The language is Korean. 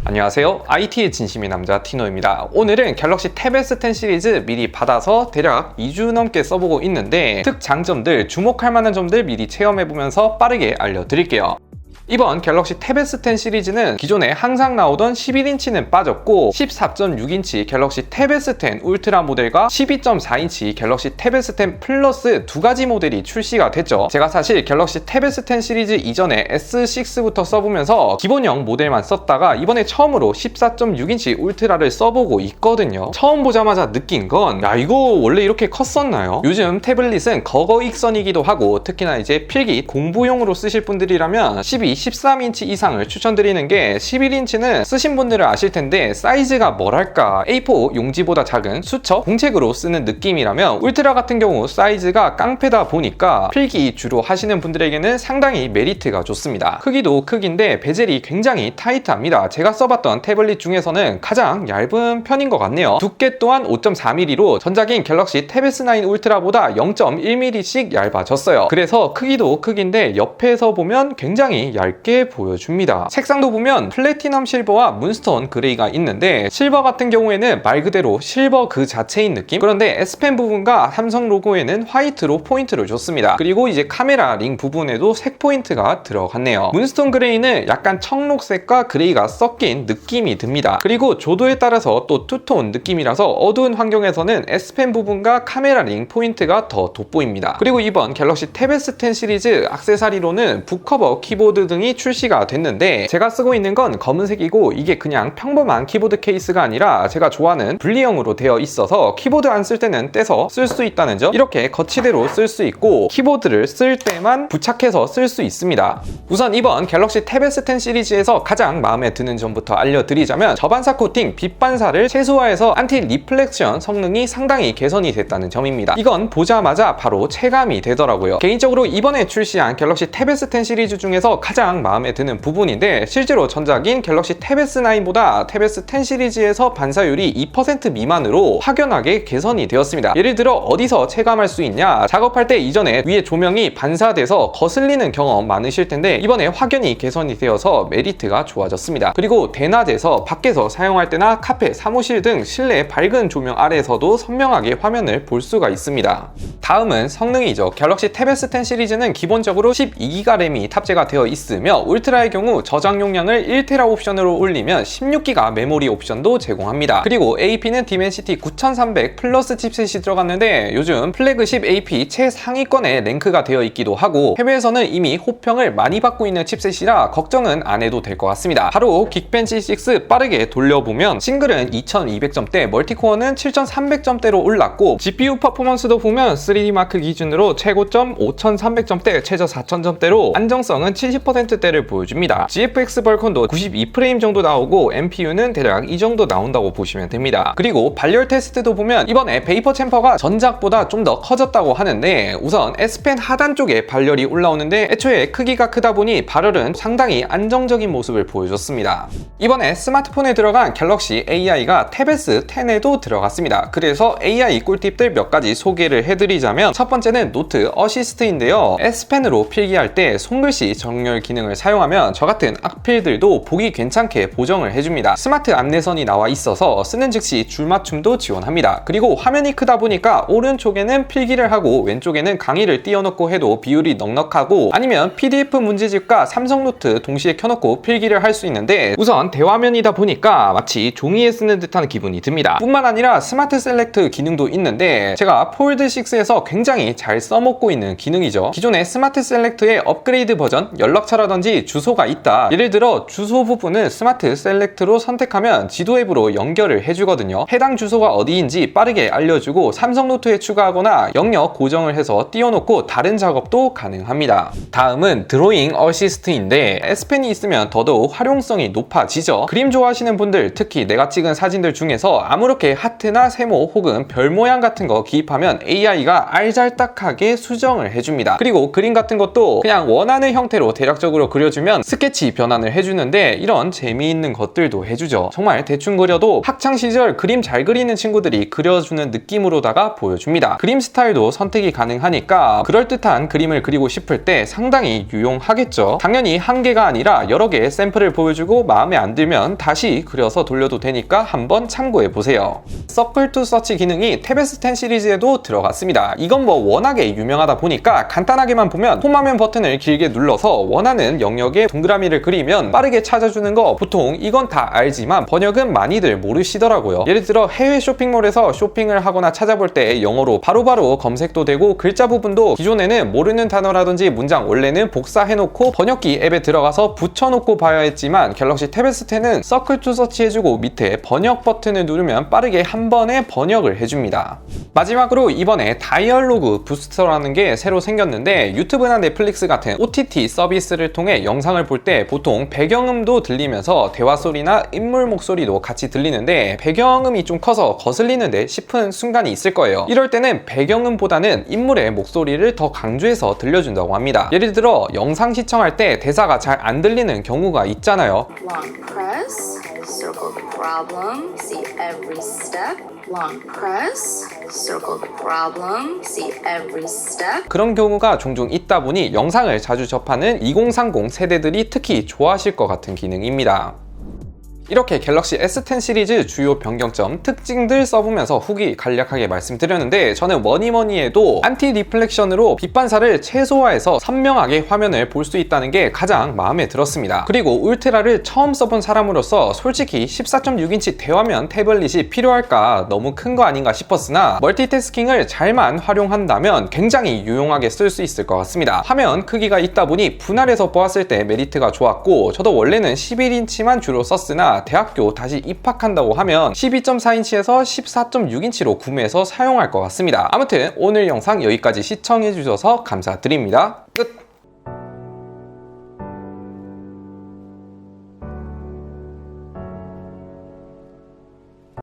안녕하세요. IT의 진심인 남자 티노입니다. 오늘은 갤럭시 탭 S10 시리즈 미리 받아서 대략 2주 넘게 써보고 있는데 특장점들, 주목할 만한 점들 미리 체험해보면서 빠르게 알려드릴게요. 이번 갤럭시 탭 S10 시리즈는 기존에 항상 나오던 11인치는 빠졌고 14.6인치 갤럭시 탭 S10 울트라 모델과 12.4인치 갤럭시 탭 S10 플러스 두 가지 모델이 출시가 됐죠. 제가 사실 갤럭시 탭 S10 시리즈 이전에 S6부터 써보면서 기본형 모델만 썼다가 이번에 처음으로 14.6인치 울트라를 써보고 있거든요. 처음 보자마자 느낀 건 야, 이거 원래 이렇게 컸었나요? 요즘 태블릿은 거거익선이기도 하고 특히나 이제 필기 공부용으로 쓰실 분들이라면 13인치 이상을 추천드리는 게 11인치는 쓰신 분들은 아실 텐데 사이즈가 뭐랄까 A4 용지보다 작은 수첩, 공책으로 쓰는 느낌이라면 울트라 같은 경우 사이즈가 깡패다 보니까 필기 주로 하시는 분들에게는 상당히 메리트가 좋습니다. 크기도 크기인데 베젤이 굉장히 타이트합니다. 제가 써봤던 태블릿 중에서는 가장 얇은 편인 것 같네요. 두께 또한 5.4mm로 전작인 갤럭시 탭 S9 울트라보다 0.1mm씩 얇아졌어요. 그래서 크기도 크기인데 옆에서 보면 굉장히 얇게 보여줍니다. 색상도 보면 플래티넘 실버와 문스톤 그레이가 있는데 실버 같은 경우에는 말 그대로 실버 그 자체인 느낌? 그런데 S펜 부분과 삼성 로고에는 화이트로 포인트를 줬습니다. 그리고 이제 카메라 링 부분에도 색 포인트가 들어갔네요. 문스톤 그레이는 약간 청록색과 그레이가 섞인 느낌이 듭니다. 그리고 조도에 따라서 또 투톤 느낌이라서 어두운 환경에서는 S펜 부분과 카메라 링 포인트가 더 돋보입니다. 그리고 이번 갤럭시 탭 S10 시리즈 액세서리로는 북커버 키보드 등이 출시가 됐는데 제가 쓰고 있는 건 검은색이고 이게 그냥 평범한 키보드 케이스가 아니라 제가 좋아하는 분리형으로 되어 있어서 키보드 안 쓸 때는 떼서 쓸 수 있다는 점, 이렇게 거치대로 쓸 수 있고 키보드를 쓸 때만 부착해서 쓸 수 있습니다. 우선 이번 갤럭시 탭 S10 시리즈에서 가장 마음에 드는 점부터 알려드리자면 저반사 코팅 빛 반사를 최소화해서 안티 리플렉션 성능이 상당히 개선이 됐다는 점입니다. 이건 보자마자 바로 체감이 되더라고요. 개인적으로 이번에 출시한 갤럭시 탭 S10 시리즈 중에서 가장 마음에 드는 부분인데 실제로 전작인 갤럭시 탭 S9보다 탭 S10 시리즈에서 반사율이 2% 미만으로 확연하게 개선이 되었습니다. 예를 들어 어디서 체감할 수 있냐, 작업할 때 이전에 위에 조명이 반사돼서 거슬리는 경험 많으실 텐데 이번에 확연히 개선이 되어서 메리트가 좋아졌습니다. 그리고 대낮에서 밖에서 사용할 때나 카페, 사무실 등 실내 밝은 조명 아래에서도 선명하게 화면을 볼 수가 있습니다. 다음은 성능이죠. 갤럭시 탭 S10 시리즈는 기본적으로 12GB 램이 탑재가 되어 있으며 울트라의 경우 저장 용량을 1TB 옵션으로 올리면 16GB 메모리 옵션도 제공합니다. 그리고 AP는 디멘시티 9300 플러스 칩셋이 들어갔는데 요즘 플래그십 AP 최상위권에 랭크가 되어 있기도 하고 해외에서는 이미 호평을 많이 받고 있는 칩셋이라 걱정은 안 해도 될 것 같습니다. 바로 긱벤치 6 빠르게 돌려보면 싱글은 2200점대, 멀티코어는 7300점대로 올랐고 GPU 퍼포먼스도 보면 3D 마크 기준으로 최고점 5300점대, 최저 4000점대로 안정성은 70%대를 보여줍니다. GFX 벌컨도 92프레임 정도 나오고 MPU는 대략 이 정도 나온다고 보시면 됩니다. 그리고 발열 테스트도 보면 이번에 베이퍼 챔퍼가 전작보다 좀 더 커졌다고 하는데 우선 S펜 하단 쪽에 발열이 올라오는데 애초에 크기가 크다 보니 발열은 상당히 안정적인 모습을 보여줬습니다. 이번에 스마트폰에 들어간 갤럭시 AI가 탭 S10에도 들어갔습니다. 그래서 AI 꿀팁들 몇 가지 소개를 해드리자면 첫 번째는 노트 어시스트인데요. S펜으로 필기할 때 손글씨 정렬 기능을 사용하면 저 같은 악필들도 보기 괜찮게 보정을 해줍니다. 스마트 안내선이 나와 있어서 쓰는 즉시 줄맞춤도 지원합니다. 그리고 화면이 크다 보니까 오른쪽에는 필기를 하고 왼쪽에는 강의를 띄워놓고 해도 비율이 넉넉하고 아니면 PDF 문제집과 삼성노트 동시에 켜놓고 필기를 할 수 있는데 우선 대화면이다 보니까 마치 종이에 쓰는 듯한 기분이 듭니다. 뿐만 아니라 스마트 셀렉트 기능도 있는데 제가 폴드6에서 굉장히 잘 써먹고 있는 기능이죠. 기존의 스마트 셀렉트의 업그레이드 버전, 연락처라든지 주소가 있다. 예를 들어 주소 부분을 스마트 셀렉트로 선택하면 지도 앱으로 연결을 해주거든요. 해당 주소가 어디인지 빠르게 알려주고 삼성노트에 추가하거나 영역 고정을 해서 띄워놓고 다른 작업도 가능합니다. 다음은 드로잉 어시스트인데 S펜이 있으면 더더욱 활용성이 높아지죠. 그림 좋아하시는 분들, 특히 내가 찍은 사진들 중에서 아무렇게 하트나 세모 혹은 별 모양 같은 거 기입하면 AI가 알잘딱하게 수정을 해줍니다. 그리고 그림 같은 것도 그냥 원하는 형태로 대략적으로 직접적으로 그려주면 스케치 변환을 해주는데 이런 재미있는 것들도 해주죠. 정말 대충 그려도 학창시절 그림 잘 그리는 친구들이 그려주는 느낌으로다가 보여줍니다. 그림 스타일도 선택이 가능하니까 그럴듯한 그림을 그리고 싶을 때 상당히 유용하겠죠. 당연히 한 개가 아니라 여러 개의 샘플을 보여주고 마음에 안 들면 다시 그려서 돌려도 되니까 한번 참고해보세요. 서클 투 서치 기능이 탭S 10 시리즈에도 들어갔습니다. 이건 뭐 워낙에 유명하다 보니까 간단하게만 보면 홈화면 버튼을 길게 눌러서 원하는 영역에 동그라미를 그리면 빠르게 찾아주는 거, 보통 이건 다 알지만 번역은 많이들 모르시더라고요. 예를 들어 해외 쇼핑몰에서 쇼핑을 하거나 찾아볼 때 영어로 바로바로 검색도 되고 글자 부분도 기존에는 모르는 단어라든지 문장 원래는 복사해놓고 번역기 앱에 들어가서 붙여놓고 봐야 했지만 갤럭시 탭 S10은 서클 투 서치 해주고 밑에 번역 버튼을 누르면 빠르게 한 번에 번역을 해줍니다. 마지막으로 이번에 다이얼로그 부스터라는 게 새로 생겼는데 유튜브나 넷플릭스 같은 OTT 서비스를 통해 영상을 볼 때 보통 배경음도 들리면서 대화 소리나 인물 목소리도 같이 들리는데 배경음이 좀 커서 거슬리는데 싶은 순간이 있을 거예요. 이럴 때는 배경음보다는 인물의 목소리를 더 강조해서 들려준다고 합니다. 예를 들어 영상 시청할 때 대사가 잘 안 들리는 경우가 있잖아요. Long press, circle the problem, see every step. Long press, circle the problem, see every step. 그런 경우가 종종 있다 보니 영상을 자주 접하는 2030 세대들이 특히 좋아하실 것 같은 기능입니다. 이렇게 갤럭시 S10 시리즈 주요 변경점, 특징들 써보면서 후기 간략하게 말씀드렸는데 저는 뭐니뭐니 해도 안티 리플렉션으로 빛 반사를 최소화해서 선명하게 화면을 볼 수 있다는 게 가장 마음에 들었습니다. 그리고 울트라를 처음 써본 사람으로서 솔직히 14.6인치 대화면 태블릿이 필요할까 너무 큰 거 아닌가 싶었으나 멀티태스킹을 잘만 활용한다면 굉장히 유용하게 쓸 수 있을 것 같습니다. 화면 크기가 있다 보니 분할해서 보았을 때 메리트가 좋았고 저도 원래는 11인치만 주로 썼으나 대학교 다시 입학한다고 하면 12.4인치에서 14.6인치로 구매해서 사용할 것 같습니다. 아무튼 오늘 영상 여기까지 시청해주셔서 감사드립니다. 끝!